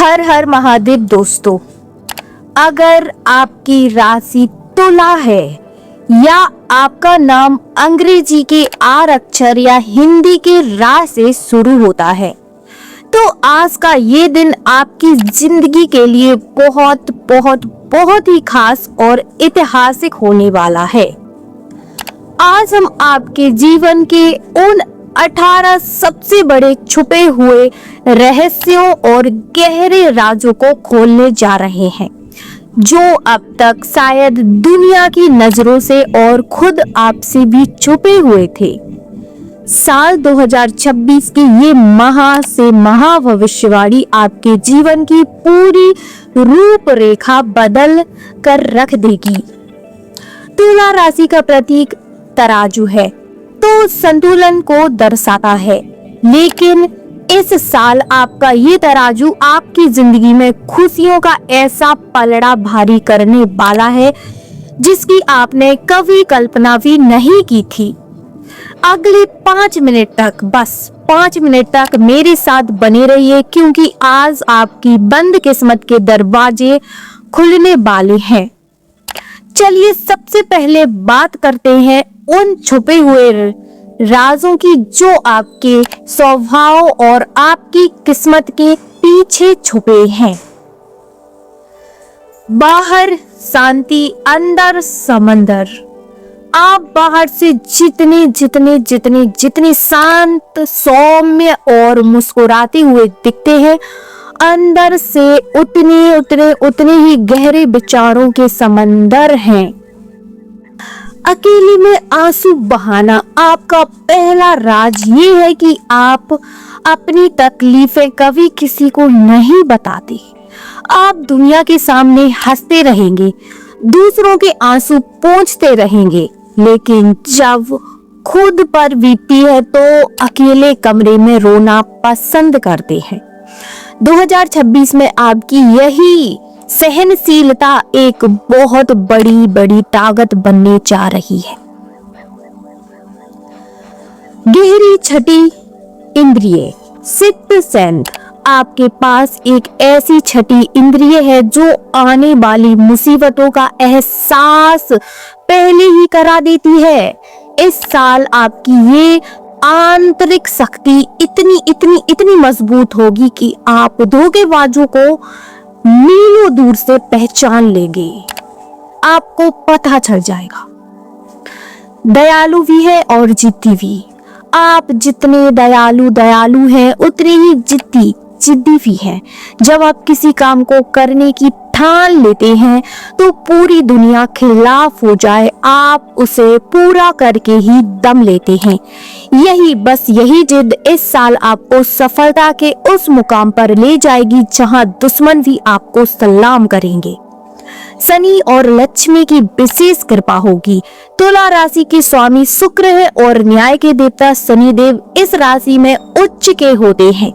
हर हर महादेव दोस्तों, अगर आपकी राशि तुला है या आपका नाम अंग्रेजी के आर अक्षर या हिंदी के रा से शुरू होता है तो आज का ये दिन आपकी जिंदगी के लिए बहुत बहुत बहुत ही खास और ऐतिहासिक होने वाला है। आज हम आपके जीवन के उन 18 सबसे बड़े छुपे हुए रहस्यों और गहरे राजों को खोलने जा रहे हैं जो अब तक शायद दुनिया की नजरों से और खुद आपसे भी छुपे हुए थे। साल 2026 की ये महा भविष्यवाणी आपके जीवन की पूरी रूपरेखा बदल कर रख देगी। तुला राशि का प्रतीक तराजू है तो संतुलन को दर्शाता है, लेकिन इस साल आपका ये तराजू आपकी जिंदगी में खुशियों का ऐसा पलड़ा भारी करने वाला है जिसकी आपने कभी कल्पना भी नहीं की थी। अगले 5 मिनट तक, बस 5 मिनट तक मेरे साथ बने रहिए क्योंकि आज आपकी बंद किस्मत के दरवाजे खुलने वाले हैं। चलिए सबसे पहले बात करते हैं उन छुपे हुए राजों की जो आपके स्वभाव और आपकी किस्मत के पीछे छुपे हैं। बाहर शांति, अंदर समंदर। आप बाहर से जितने शांत, सौम्य और मुस्कुराते हुए दिखते हैं, अंदर से उतने ही गहरे विचारों के समंदर हैं। अकेले में आंसू बहाना आपका पहला राज ये है कि आप अपनी तकलीफें कभी किसी को नहीं बताते। आप दुनिया के सामने हंसते रहेंगे, दूसरों के आंसू पोंछते रहेंगे, लेकिन जब खुद पर बीतती है तो अकेले कमरे में रोना पसंद करते हैं। 2026 में आपकी यही सहनशीलता एक बहुत बड़ी ताकत बनने जा रही है। गहरी छठी इंद्रिय, सिद्ध सेंस। आपके पास एक ऐसी छठी इंद्रिय है जो आने वाली मुसीबतों का एहसास पहले ही करा देती है। इस साल आपकी ये आंतरिक शक्ति इतनी मजबूत होगी कि आप धोखेबाजों को मीलों दूर से पहचान लेंगे। आपको पता चल जाएगा। दयालु भी है और जिद्दी भी। आप जितने दयालु हैं उतने ही जिद्दी भी हैं। जब आप किसी काम को करने की ठान लेते हैं तो पूरी दुनिया खिलाफ हो जाए, आप उसे पूरा करके ही दम लेते हैं। यही जिद इस साल आपको सफलता के उस मुकाम पर ले जाएगी जहां दुश्मन भी आपको सलाम करेंगे। शनि और लक्ष्मी की विशेष कृपा होगी। तुला राशि के स्वामी शुक्र है और न्याय के देवता शनिदेव इस राशि में उच्च के होते हैं।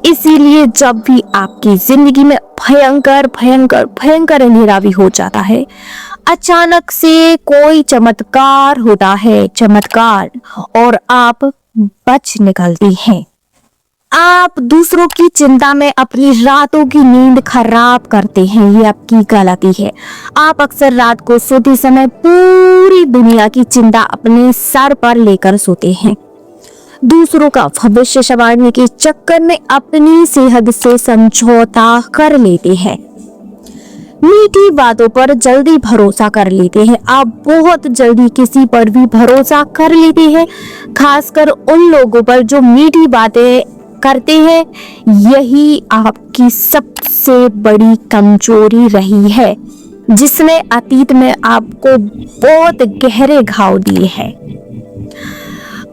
इसीलिए जब भी आपकी जिंदगी में भयंकर अंधेरा भी हो जाता है, अचानक से कोई चमत्कार होता है और आप बच निकलती हैं। आप दूसरों की चिंता में अपनी रातों की नींद खराब करते हैं, ये आपकी गलती है। आप अक्सर रात को सोते समय पूरी दुनिया की चिंता अपने सर पर लेकर सोते हैं। दूसरों का भविष्य संवारने के चक्कर में अपनी सेहत से समझौता कर लेते हैं। मीठी बातों पर जल्दी भरोसा कर लेते हैं। आप बहुत जल्दी किसी पर भी भरोसा कर लेते हैं, खासकर उन लोगों पर जो मीठी बातें करते हैं। यही आपकी सबसे बड़ी कमजोरी रही है जिसने अतीत में आपको बहुत गहरे घाव दिए हैं।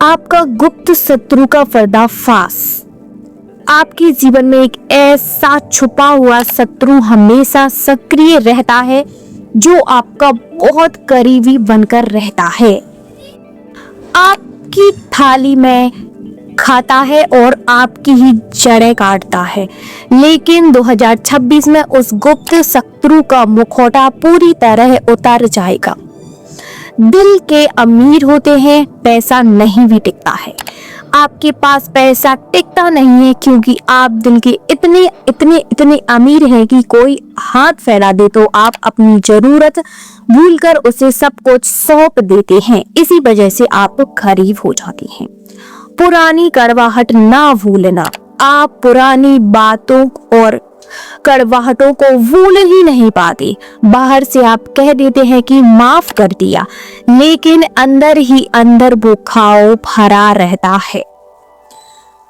आपका गुप्त शत्रु का पर्दाफाश। आपके जीवन में एक ऐसा छुपा हुआ शत्रु हमेशा सक्रिय रहता है जो आपका बहुत करीबी बनकर रहता है। आपकी थाली में खाता है और आपकी ही जड़ें काटता है, लेकिन 2026 में उस गुप्त शत्रु का मुखौटा पूरी तरह उतर जाएगा। दिल के अमीर होते हैं, पैसा नहीं भी टिकता है। आपके पास पैसा टिकता नहीं है क्योंकि आप दिल के इतने इतने इतने अमीर हैं कि कोई हाथ फैला दे तो आप अपनी जरूरत भूलकर उसे सब कुछ सौंप देते हैं। इसी वजह से आप गरीब हो जाते हैं। पुरानी कड़वाहट ना भूलना। आप पुरानी बातों और कड़वाहटों को भूल ही नहीं पाते। बाहर से आप कह देते हैं कि माफ कर दिया, लेकिन अंदर ही अंदर वो घाव भरा रहता है।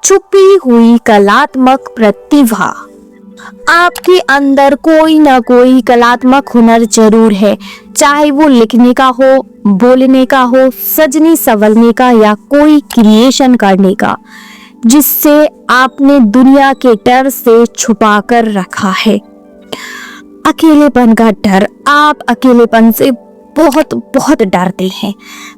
छुपी हुई कलात्मक प्रतिभा। आपके अंदर कोई ना कोई कलात्मक हुनर जरूर है, चाहे वो लिखने का हो, बोलने का हो, सजने संवरने का या कोई क्रिएशन करने का, जिससे आपने दुनिया के डर से छुपा कर रखा है। अकेलेपन का डर। आप अकेलेपन से बहुत बहुत डरते हैं।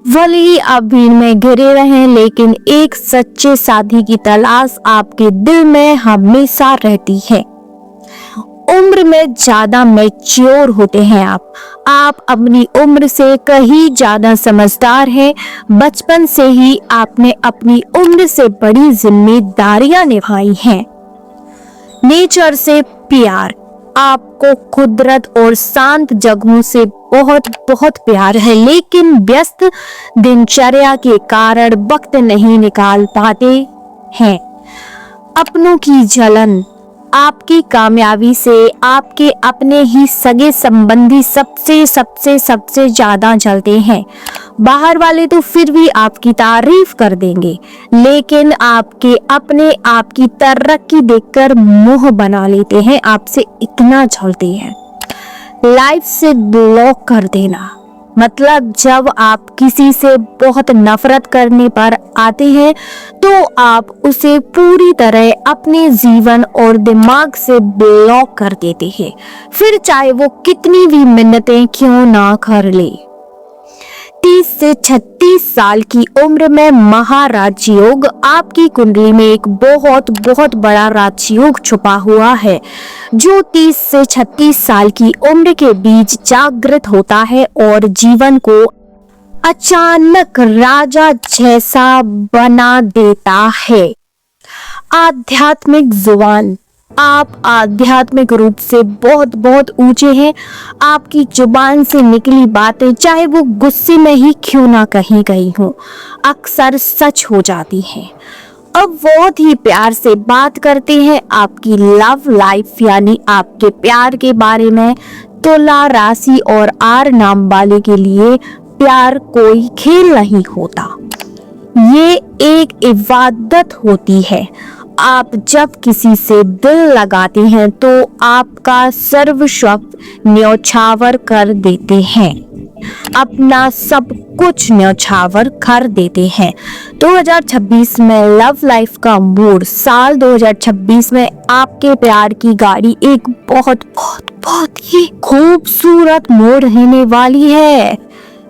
भले ही आप भीड़ में घिरे रहें, लेकिन एक सच्चे साथी की तलाश आपके दिल में हमेशा रहती है। उम्र में ज्यादा मैच्योर होते हैं आप अपनी उम्र से कहीं ज्यादा समझदार हैं। बचपन से ही आपने अपनी उम्र से बड़ी जिम्मेदारियां निभाई हैं। नेचर से प्यार। आपको कुदरत और शांत जगहों से बहुत बहुत प्यार है, लेकिन व्यस्त दिनचर्या के कारण वक्त नहीं निकाल पाते हैं। अपनों की जलन। आपकी कामयाबी से आपके अपने ही सगे संबंधी सबसे सबसे सबसे ज्यादा जलते हैं। बाहर वाले तो फिर भी आपकी तारीफ कर देंगे, लेकिन आपके अपने आपकी तरक्की देखकर मुंह बना लेते हैं, आपसे इतना जलते हैं। लाइफ से ब्लॉक कर देना। मतलब जब आप किसी से बहुत नफरत करने पर आते हैं तो आप उसे पूरी तरह अपने जीवन और दिमाग से ब्लॉक कर देते हैं, फिर चाहे वो कितनी भी मिन्नतें क्यों ना कर ले। 30 से 36 साल की उम्र में महाराजयोग। आपकी कुंडली में एक बहुत बहुत बड़ा राजयोग छुपा हुआ है, जो 30 से 36 साल की उम्र के बीच जागृत होता है और जीवन को अचानक राजा जैसा बना देता है। आध्यात्मिक जुबान। आप आध्यात्मिक रूप से बहुत बहुत ऊंचे हैं। आपकी जुबान से निकली बातें चाहे वो गुस्से में ही क्यों ना कही गई हो, अक्सर सच हो जाती हैं। अब बहुत ही प्यार से बात करते हैं आपकी लव लाइफ यानी आपके प्यार के बारे में। तुला राशि और आर नाम वाले के लिए प्यार कोई खेल नहीं होता, ये एक इबादत होती है। आप जब किसी से दिल लगाते हैं तो आपका सर्वस्व न्यौछावर कर देते हैं, अपना सब कुछ न्यौछावर कर देते हैं। 2026 में लव लाइफ का मूड। साल 2026 में आपके प्यार की गाड़ी एक बहुत बहुत बहुत ही खूबसूरत मोड़ रहने वाली है।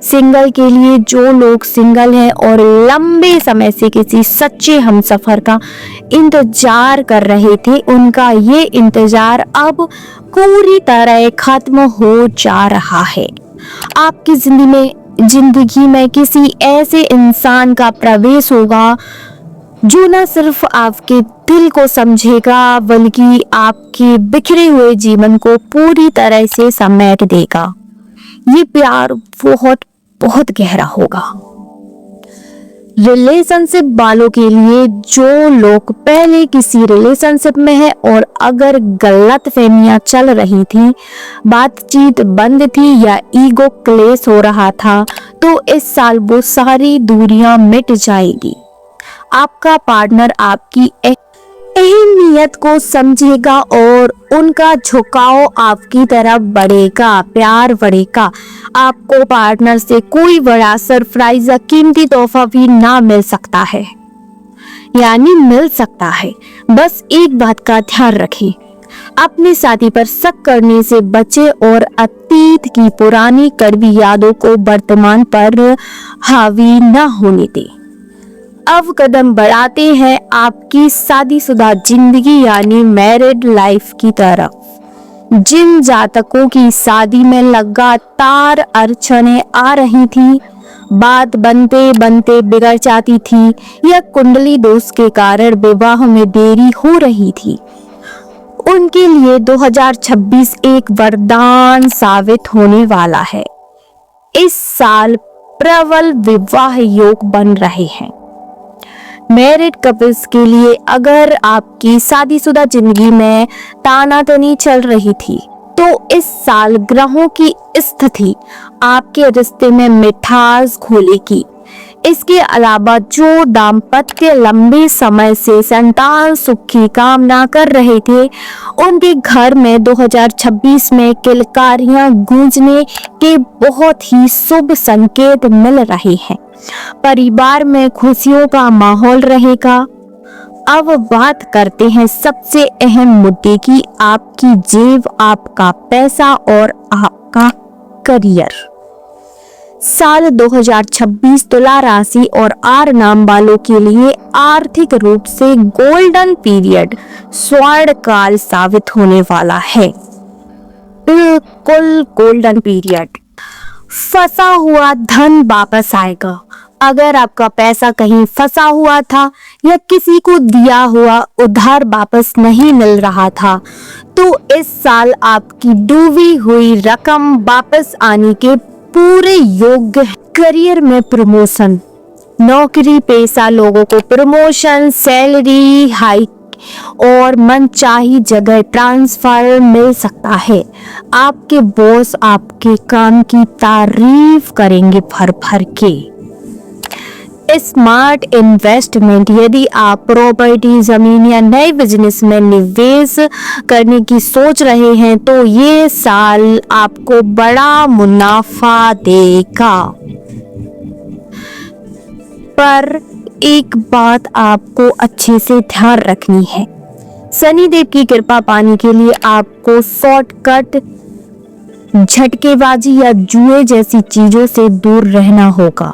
सिंगल के लिए, जो लोग सिंगल हैं और लंबे समय से किसी सच्चे हमसफर का इंतजार कर रहे थे, उनका ये इंतजार अब पूरी तरह खत्म हो जा रहा है। आपकी जिंदगी में किसी ऐसे इंसान का प्रवेश होगा जो न सिर्फ आपके दिल को समझेगा बल्कि आपके बिखरे हुए जीवन को पूरी तरह से समेट देगा। ये प्यार बहुत बहुत गहरा होगा। रिलेशनशिप वालों के लिए, जो लोग पहले किसी रिलेशनशिप में है और अगर गलत फहमियां चल रही थी, बातचीत बंद थी या ईगो क्लेश हो रहा था, तो इस साल वो सारी दूरियां मिट जाएगी। आपका पार्टनर आपकी अहमियत को समझेगा और उनका झुकाव आपकी तरफ बढ़ेगा, प्यार बढ़ेगा। आपको पार्टनर से कोई बड़ा सरप्राइज या कीमती तोहफा भी ना मिल सकता है, यानी मिल सकता है। बस एक बात का ध्यान रखें, अपने साथी पर शक करने से बचे और अतीत की पुरानी कड़वी यादों को वर्तमान पर हावी न होने दें। अब कदम बढ़ाते हैं आपकी शादीशुदा जिंदगी यानी मैरिड लाइफ की तरफ। जिन जातकों की शादी में लगातार अड़चनें आ रही थी, बात बनते बनते बिगड़ जाती थी या कुंडली दोष के कारण विवाह में देरी हो रही थी। उनके लिए 2026 एक वरदान साबित होने वाला है। इस साल प्रबल विवाह योग बन रहे हैं। मैरिड कपल्स के लिए अगर आपकी शादीशुदा जिंदगी में तानातनी चल रही थी तो इस साल ग्रहों की स्थिति आपके रिश्ते में मिठास घोलेगी। इसके अलावा जो दाम्पत्य लंबे समय से संतान सुख की कामना कर रहे थे, उनके घर में 2026 में किलकारियां गूंजने के बहुत ही शुभ संकेत मिल रहे हैं। परिवार में खुशियों का माहौल रहेगा। अब बात करते हैं सबसे अहम मुद्दे की, आपकी जेब, आपका पैसा और आपका करियर। साल 2026 तुला राशि और आर नाम वालों के लिए आर्थिक रूप से गोल्डन पीरियड, स्वर्ण काल साबित होने वाला है। बिल्कुल गोल्डन पीरियड। फंसा हुआ धन वापस आएगा। अगर आपका पैसा कहीं फंसा हुआ था या किसी को दिया हुआ उधार वापस नहीं मिल रहा था, तो इस साल आपकी डूबी हुई रकम वापस आने के पूरे योग्य। करियर में प्रमोशन, नौकरी पेशा लोगों को प्रमोशन, सैलरी हाइक और मनचाही जगह ट्रांसफर मिल सकता है। आपके बॉस आपके काम की तारीफ करेंगे भर भर के। स्मार्ट इन्वेस्टमेंट, यदि आप प्रॉपर्टी, जमीन या नए बिजनेस में निवेश करने की सोच रहे हैं तो ये साल आपको बड़ा मुनाफा देगा। पर एक बात आपको अच्छे से ध्यान रखनी है, शनिदेव की कृपा पाने के लिए आपको शॉर्टकट, झटकेबाजी या जुए जैसी चीजों से दूर रहना होगा।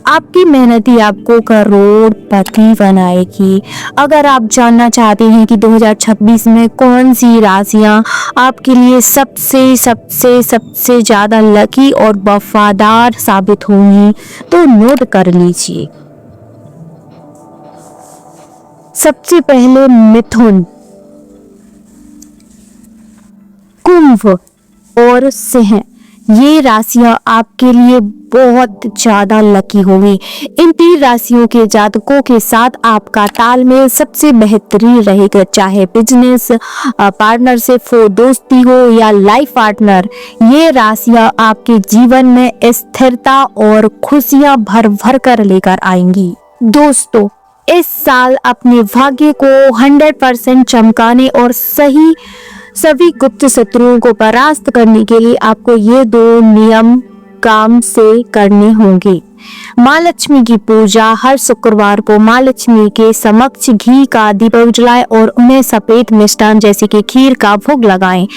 आपकी मेहनत ही आपको करोड़पति बनाएगी। अगर आप जानना चाहते हैं कि 2026 में कौन सी राशियां आपके लिए सबसे सबसे सबसे ज्यादा लकी और वफादार साबित होंगी, तो नोट कर लीजिए। सबसे पहले मिथुन, कुंभ और सिंह, ये राशियां आपके लिए बहुत ज्यादा लकी होंगी। इन 3 राशियों के जातकों के साथ आपका तालमेल सबसे बेहतरीन रहेगा, चाहे बिजनेस पार्टनरशिप हो, दोस्ती हो या लाइफ पार्टनर। ये राशियां आपके जीवन में स्थिरता और खुशियां भर भर कर लेकर आएंगी। दोस्तों, इस साल अपने भाग्य को 100% चमकाने और सभी गुप्त शत्रुओं को परास्त करने के लिए आपको ये 2 नियम काम से करने होंगे। माँ लक्ष्मी की पूजा, हर शुक्रवार को माँ लक्ष्मी के समक्ष घी का दीपक जलाएं और उन्हें सफेद मिष्ठान जैसे कि खीर का भोग लगाएं।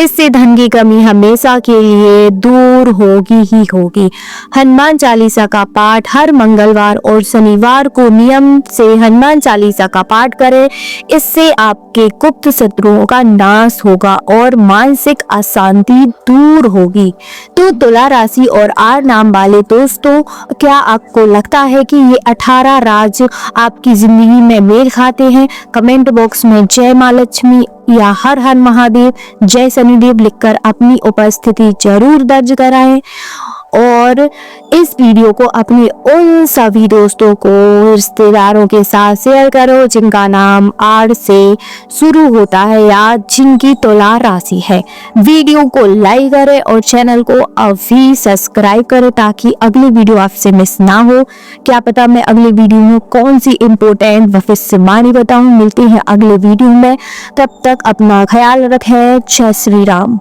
इससे धन की कमी हमेशा के लिए दूर होगी ही होगी। हनुमान चालीसा का पाठ, हर मंगलवार और शनिवार को नियम से हनुमान चालीसा का पाठ करें। इससे आपके गुप्त शत्रुओं का नाश होगा और मानसिक अशांति दूर होगी। तो तुला राशि और आर नाम वाले दोस्तों, क्या आपको लगता है कि ये 18 राज आपकी जिंदगी में मेल खाते हैं? कमेंट बॉक्स में जय माँ लक्ष्मी या हर हर महादेव, जय शनिदेव लिखकर अपनी उपस्थिति जरूर दर्ज कराएं और इस वीडियो को अपने उन सभी दोस्तों को, रिश्तेदारों के साथ शेयर करो जिनका नाम आर से शुरू होता है या जिनकी तुला राशि है। वीडियो को लाइक करें और चैनल को अभी सब्सक्राइब करें ताकि अगली वीडियो आपसे मिस ना हो। क्या पता मैं अगली वीडियो में कौन सी इम्पोर्टेंट भविष्यवाणी बताऊं। मिलते हैं अगले वीडियो में, तब तक अपना ख्याल रखें। जय श्री राम।